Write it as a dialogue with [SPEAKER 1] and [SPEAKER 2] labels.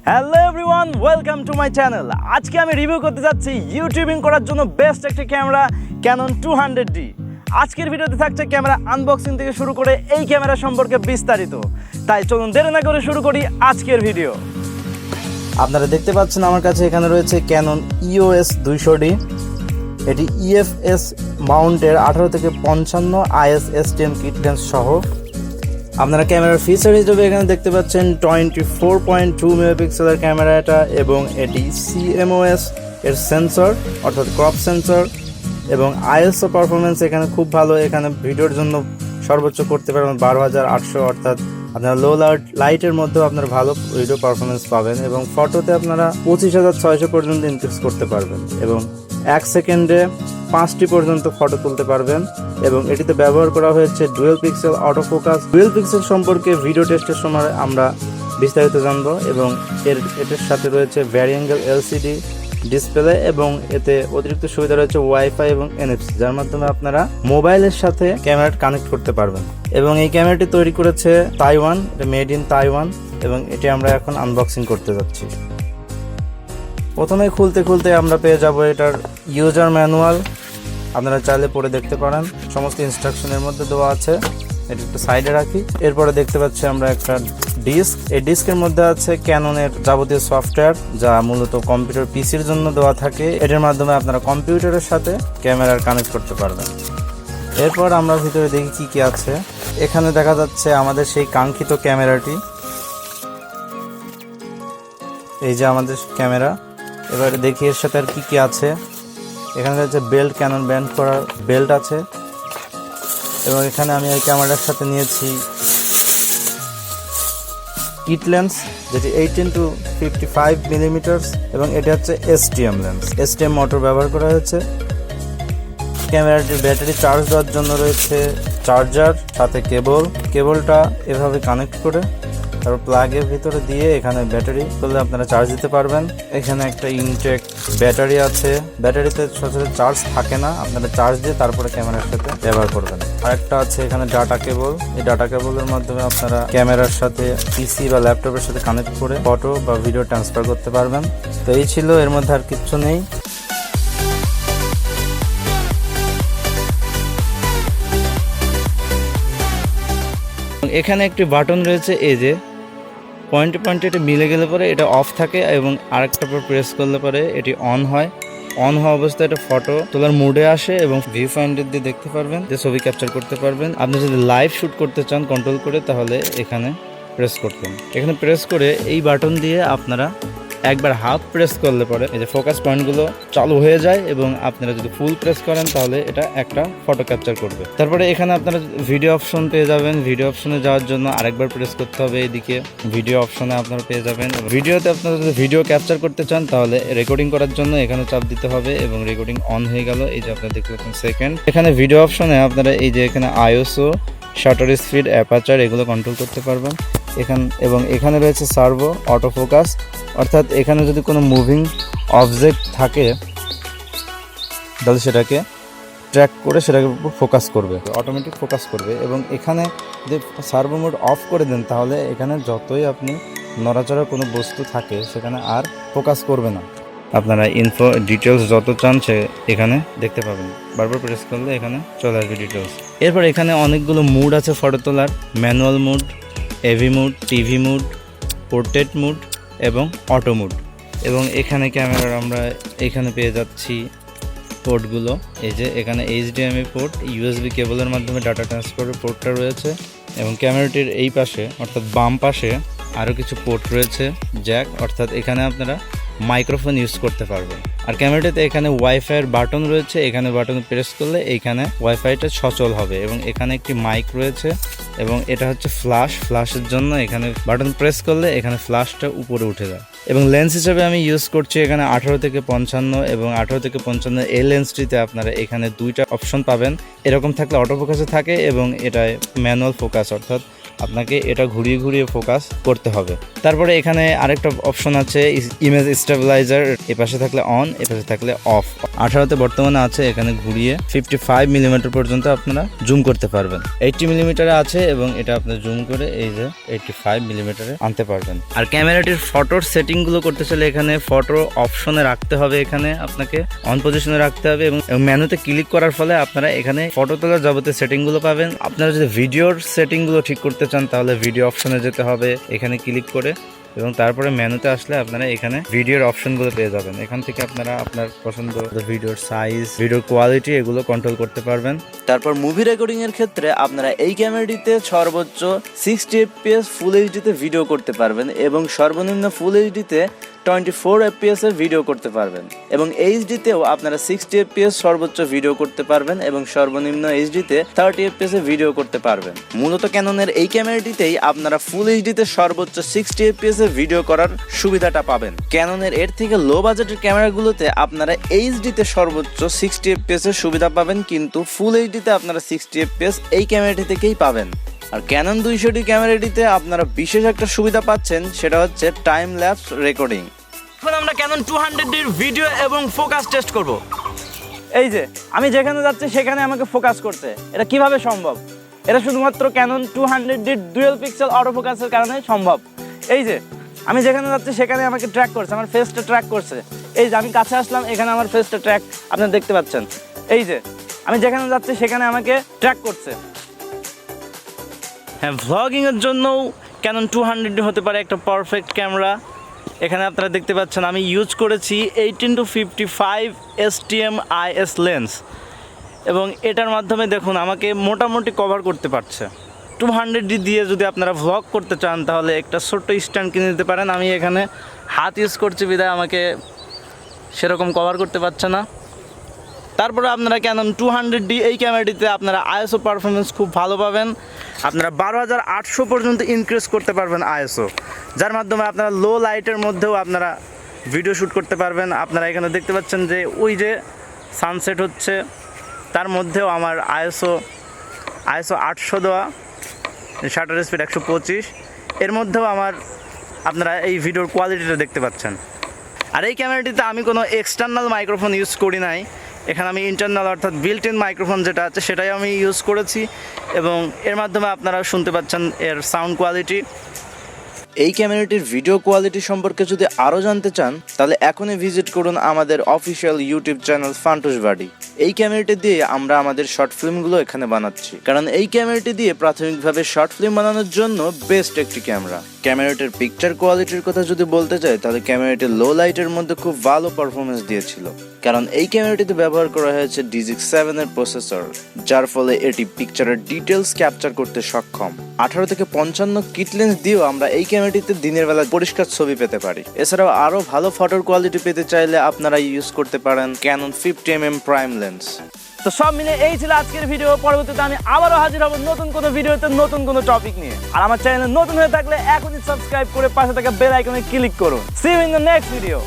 [SPEAKER 1] Hello everyone, welcome to my channel. আজকে আমি review করতে যাচ্ছি ইউটিউবিং করার জন্য বেস্ট একটা ক্যামেরা Canon 200d। আজকের ভিডিওতে থাকছে ক্যামেরা আনবক্সিং থেকে শুরু করে এই ক্যামেরা সম্পর্কে বিস্তারিত। তাই চলুন দেরি না করে শুরু করি আজকের ভিডিও। আপনারা দেখতে পাচ্ছেন আমার কাছে এখানে রয়েছে Canon EOS 200d। এটি EFS মাউন্টের 18 থেকে 55 IS STM কিট লেন্স সহ। আপনারা ক্যামেরার ফিচার হিসেবে এখানে দেখতে পাচ্ছেন 24.2 মেগাপিক্সেলের ক্যামেরা এটা, এবং এটি CMOS এর সেন্সর অর্থাৎ ক্রপ সেন্সর, এবং ISO পারফরমেন্স এখানে খুব ভালো। এখানে ভিডিওর জন্য সর্বোচ্চ করতে পারবেন 12800, অর্থাৎ আপনারা লো লাইটের মধ্যেও আপনারা ভালো ভিডিও পারফরমেন্স পাবেন, এবং ফটোতে আপনারা 25600 পর্যন্ত ইনক্রিজ করতে পারবেন, এবং 1 সেকেন্ডে 5টি পর্যন্ত ফটো তুলতে পারবেন। এবং এটিতে ব্যবহার করা হয়েছে dual pixel autofocus. Dual pixel সম্পর্কে ভিডিও টেস্টের সময় আমরা বিস্তারিত জানব, এবং এটার সাথে রয়েছে ভ্যারিয়েঙ্গেল LCD ডিসপ্লে, এবং এতে অতিরিক্ত সুবিধা রয়েছে ওয়াইফাই এবং NFC, যার মাধ্যমে আপনারা মোবাইলের সাথে ক্যামেরা কানেক্ট করতে পারবেন। এবং এই ক্যামেরাটি তৈরি করেছে তাইওয়ান, এটা মেড ইন তাইওয়ান, এবং এটি আমরা এখন আনবক্সিং করতে যাচ্ছি। প্রথমে খুলতে আমরা পেয়ে যাব এটার ইউজার ম্যানুয়াল। আপনারা চাইলে পড়ে দেখতে পারেন, সমস্ত ইনস্ট্রাকশনের মধ্যে দেওয়া আছে। এটা একটু সাইডে রাখি। এরপরে দেখতে পাচ্ছি আমরা একটা ডিস্ক। এই ডিস্কের মধ্যে আছে ক্যাননের যাবতীয় সফটওয়্যার, যা মূলত কম্পিউটার পিসির জন্য দেওয়া থাকে। এটার মাধ্যমে আপনারা কম্পিউটারের সাথে ক্যামেরার কানেক্ট করতে পারবেন। এরপর আমরা ভিতরে দেখি কি আছে। এখানে দেখা যাচ্ছে আমাদের সেই কাঙ্ক্ষিত ক্যামেরাটি। এই যে আমাদের ক্যামেরা। এবারে দেখি এর সাথে আর কি আছে। এখানে রয়েছে বেল্ট, ক্যানন ব্যান্ড করার বেল্ট আছে, এবং এখানে আমি এই ক্যামেরার সাথে নিয়েছি কিট লেন্স, যেটি 18 to 55 মিলিমিটার, এবং এটা হচ্ছে STM লেন্স। STM মোটর ব্যবহার করা হয়েছে। ক্যামেরাটির ব্যাটারি চার্জ দেওয়ার জন্য রয়েছে চার্জার, সাথে কেবলটা এভাবে কানেক্ট করে তারপর প্লাগের ভিতরে দিয়ে এখানে ব্যাটারি করলে আপনারা চার্জ দিতে পারবেন। এখানে একটা ইনটেক ব্যাটারি আছে। ব্যাটারিতে সচরাচর চার্জ থাকে না, আপনারা চার্জ দিয়ে তারপরে ক্যামেরার সাথে ব্যবহার করবেন। আরেকটা আছে এখানে ডাটা কেবল। এই ডাটা কেবলের মাধ্যমে আপনারা ক্যামেরার সাথে পিসি বা ল্যাপটপের সাথে কানেক্ট করে ফটো বা ভিডিও ট্রান্সফার করতে পারবেন। তো এই ছিল, এর মধ্যে আর কিচ্ছু নেই। এখানে একটি বাটন রয়েছে, এই যে পয়েন্টে এটা মিলে গেলে পরে এটা অফ থাকে, এবং আরেকটা পর প্রেস করলে পরে এটি অন হয়। অন হওয়া অবস্থায় এটা ফটো তোলার মুডে আসে, এবং ভিউ ফাইন্ডার দিয়ে দেখতে পারবেন, যে ছবি ক্যাপচার করতে পারবেন। আপনি যদি লাইভ শ্যুট করতে চান কন্ট্রোল করে, তাহলে এখানে প্রেস করতেন। এখানে প্রেস করে এই বাটন দিয়ে আপনারা একবার হাফ প্রেস করলে পরে এই যে ফোকাস পয়েন্টগুলো চালু হয়ে যায়, এবং আপনারা যদি ফুল প্রেস করেন তাহলে এটা একটা ফটো ক্যাপচার করবে। তারপরে এখানে আপনারা ভিডিও অপশন পেয়ে যাবেন। ভিডিও অপশনে যাওয়ার জন্য আরেকবার প্রেস করতে হবে। এইদিকে ভিডিও অপশনে আপনারা পেয়ে যাবেন। ভিডিওতে আপনারা যদি ভিডিও ক্যাপচার করতে চান তাহলে রেকর্ডিং করার জন্য এখানে চাপ দিতে হবে, এবং রেকর্ডিং অন হয়ে গেল। এই যে আপনারা দেখতে পাচ্ছেন সেকেন্ড। এখানে ভিডিও অপশনে আপনারা এই যে এখানে ISO, শাটার স্পিড, অ্যাপারচার এগুলো কন্ট্রোল করতে পারবেন। এখানে রয়েছে সার্ভো, অটো ফোকাস, অর্থাৎ এখানে যদি কোনো মুভিং অবজেক্ট থাকে তাহলে সেটাকে ট্র্যাক করে সেটাকে ফোকাস করবে, অটোমেটিক ফোকাস করবে। এবং এখানে যদি সার্ভো মোড অফ করে দেন তাহলে এখানে যতই আপনি নড়াচড়া কোনো বস্তু থাকে সেখানে আর ফোকাস করবে না। আপনারা ইনফো ডিটেলস যত চান সে এখানে দেখতে পাবেন। বারবার প্রেস করলে এখানে চলে আসবে ডিটেলস। এরপর এখানে অনেকগুলো মুড আছে ফটো তোলার: manual mode, AV mode, TV mode, portrait mode এবং অটো মুড। এবং এখানে ক্যামেরার আমরা এখানে পেয়ে যাচ্ছি পোর্টগুলো। এই যে এখানে HDMI পোর্ট, USB কেবলের মাধ্যমে ডাটা ট্রান্সফারের পোর্টটা রয়েছে, এবং ক্যামেরাটির এই পাশে অর্থাৎ বাম পাশে আরও কিছু পোর্ট রয়েছে, জ্যাক, অর্থাৎ এখানে আপনারা মাইক্রোফোন ইউজ করতে পারবেন। আর ক্যামেরাটিতে এখানে ওয়াইফাইয়ের বাটন রয়েছে, এখানে বাটন প্রেস করলে এইখানে ওয়াইফাইটা সচল হবে, এবং এখানে একটি মাইক রয়েছে, এবং এটা হচ্ছে ফ্ল্যাশের জন্য এখানে বাটন প্রেস করলে এখানে ফ্ল্যাশটা উপরে উঠে যায়। এবং লেন্স হিসেবে আমি ইউজ করছি এখানে 18 থেকে 55, এবং 18 থেকে 55 এই লেন্সটিতে আপনারা এখানে দুইটা অপশন পাবেন। এরকম থাকলে অটো ফোকাসে থাকে, এবং এটায় ম্যানুয়াল ফোকাস, অর্থাৎ আপনাকে এটা ঘুরিয়ে ঘুরিয়ে ফোকাস করতে হবে। তারপরে এখানে আরেকটা অপশন আছে ইমেজ স্টেবিলাইজার, এ পাশে থাকলে অন, এ পাশে থাকলে অফ। 18তে বর্তমানে আছে, এখানে ঘুরিয়ে 55 মিলিমিটার পর্যন্ত আপনারা জুম করতে পারবেন। 80 মিলিমিটারে আছে এবং এটা আপনি জুম করে এই যে 85 মিলিমিটারে আনতে পারবেন। আর ক্যামেরাটির ফটোর সেটিংগুলো করতে চাইলে এখানে ফটো অপশনে রাখতে হবে, এখানে আপনাকে অন পজিশনে রাখতে হবে এবং মেনুতে ক্লিক করার ফলে আপনারা এখানে ফটো তোলার যাবতীয় সেটিংগুলো পাবেন। আপনারা যদি ভিডিওর সেটিংগুলো ঠিক করতে চান তাহলে ভিডিও অপশনে যেতে হবে, এখানে ক্লিক করে এবং তারপরে মেনুতে আসলে আপনারা এখানে ভিডিওর অপশনগুলো পেয়ে যাবেন। এখান থেকে আপনারা আপনার পছন্দ ভিডিওর সাইজ, ভিডিওর কোয়ালিটি এগুলো কন্ট্রোল করতে পারবেন। তারপর মুভি রেকর্ডিং এর ক্ষেত্রে আপনারা এই ক্যামেরাটিতে সর্বোচ্চ 60 fps ফুল এইচডিতে ভিডিও করতে পারবেন এবং সর্বনিম্ন ফুল এইচডিতে 24 fps এর ভিডিও করতে পারবেন এবং এইচডিতেও আপনারা 60 fps সর্বোচ্চ ভিডিও করতে পারবেন এবং সর্বনিম্ন এইচডিতে 30 fps এ ভিডিও করতে পারবেন। মূলত ক্যাননের এই ক্যামেরাটিতেই আপনারা ফুল এইচডিতে সর্বোচ্চ 60 fps এ ভিডিও করার সুবিধাটা পাবেন। ক্যাননের এর থেকে লো বাজেটের ক্যামেরাগুলোতে আপনারা এইচডিতে সর্বোচ্চ 60 fps এর সুবিধা পাবেন, কিন্তু ফুল এইচডিতে আপনারা 60 fps এই ক্যামেরাটি থেকেই পাবেন। আর ক্যানন 200d ক্যামেরাটিতে আপনারা বিশেষ একটা সুবিধা পাচ্ছেন, সেটা হচ্ছে টাইম ল্যাপস রেকর্ডিং। এখন আমরা ক্যানন 200d এর ভিডিও এবং ফোকাস টেস্ট করব। এই যে আমি যেখানে যাচ্ছি সেখানে আমাকে ফোকাস করতে, এটা কিভাবে সম্ভব? এটা শুধুমাত্র Canon 200d dual pixel auto ফোকাসের কারণে সম্ভব। এই যে আমি যেখানে যাচ্ছি সেখানে আমাকে ট্র্যাক করছে, আমার ফেসটা ট্র্যাক করছে। এই যে আমি কাছে আসলাম, এখানে আমার ফেসটা ট্র্যাক আপনারা দেখতে পাচ্ছেন। এই যে আমি যেখানে যাচ্ছি সেখানে আমাকে ট্র্যাক করছে। হ্যাঁ, ভ্লগিংয়ের জন্যও ক্যানন 200d হতে পারে একটা পারফেক্ট ক্যামেরা। এখানে আপনারা দেখতে পাচ্ছেন আমি ইউজ করেছি 18-55 STM IS লেন্স এবং এটার মাধ্যমে দেখুন আমাকে মোটামুটি কভার করতে পারছে। 200d দিয়ে যদি আপনারা ভ্লগ করতে চান তাহলে একটা ছোট্ট স্ট্যান্ড কিনে দিতে পারেন। আমি এখানে হাত ইউজ করছি বিধায় আমাকে সেরকম কভার করতে পারছে না। তারপরে আপনারা ক্যানন 200d এই ক্যামেরাটিতে আপনারা ISO পারফরমেন্স খুব ভালো পাবেন। আপনারা 12800 পর্যন্ত ইনক্রিজ করতে পারবেন ISO, যার মাধ্যমে আপনারা লো লাইটের মধ্যেও আপনারা ভিডিও শ্যুট করতে পারবেন। আপনারা এখানে দেখতে পাচ্ছেন যে ওই যে সানসেট হচ্ছে, তার মধ্যেও আমার ISO 800 দেওয়া, শাটার স্পিড 125, এর মধ্যেও আমার আপনারা এই ভিডিওর কোয়ালিটিটা দেখতে পাচ্ছেন। আর এই ক্যামেরাটিতে আমি কোনো এক্সটার্নাল মাইক্রোফোন ইউজ করি নাই, এখানে আমি ইন্টারনাল অর্থাৎ বিল্ট ইন মাইক্রোফোন যেটা আছে সেটাই আমি ইউজ করেছি এবং এর মাধ্যমে আপনারা শুনতে পাচ্ছেন এর সাউন্ড কোয়ালিটি। এই ক্যামেরাটির ভিডিও কোয়ালিটি সম্পর্কে যদি আরও জানতে চান তাহলে এখনই ভিজিট করুন আমাদের অফিসিয়াল ইউটিউব চ্যানেল ফান্টুস বাডি। এই ক্যামেরাটি দিয়ে আমরা আমাদের শর্ট ফিল্মগুলো এখানে বানাচ্ছি, কারণ এই ক্যামেরাটি দিয়ে প্রাথমিকভাবে শর্ট ফিল্ম বানানোর জন্য বেস্ট একটি ক্যামেরা। ক্যামেরাটির পিকচার কোয়ালিটির কথা যদি বলতে চাই তাহলে ক্যামেরাটি লো লাইটের মধ্যে খুব ভালো পারফরমেন্স দিয়েছিল, কারণ এই ক্যামেরাটিতে ব্যবহার করা হয়েছে DX7 এর প্রসেসর, যার ফলে এটি পিকচারের ডিটেলস ক্যাপচার করতে সক্ষম। 18 থেকে 55 কিট লেন্স দিয়েও আমরা এই ক্যামেরাটিতে দিনের বেলা পরিষ্কার ছবি পেতে পারি। এছাড়াও আরও ভালো ফটোর কোয়ালিটি পেতে চাইলে আপনারা ইউজ করতে পারেন ক্যানন 50mm প্রাইম লেন্স। তো সব মিলে এই ছিল আজকের ভিডিও। পরবর্তীতে আমি আবারও হাজির হব নতুন কোনো ভিডিওতে নতুন কোনো টপিক নিয়ে। আর আমার চ্যানেলে নতুন হয়ে থাকলে এখনই সাবস্ক্রাইব করে পাশে থাকা বেল আইকনে ক্লিক করুন। See you in the next video.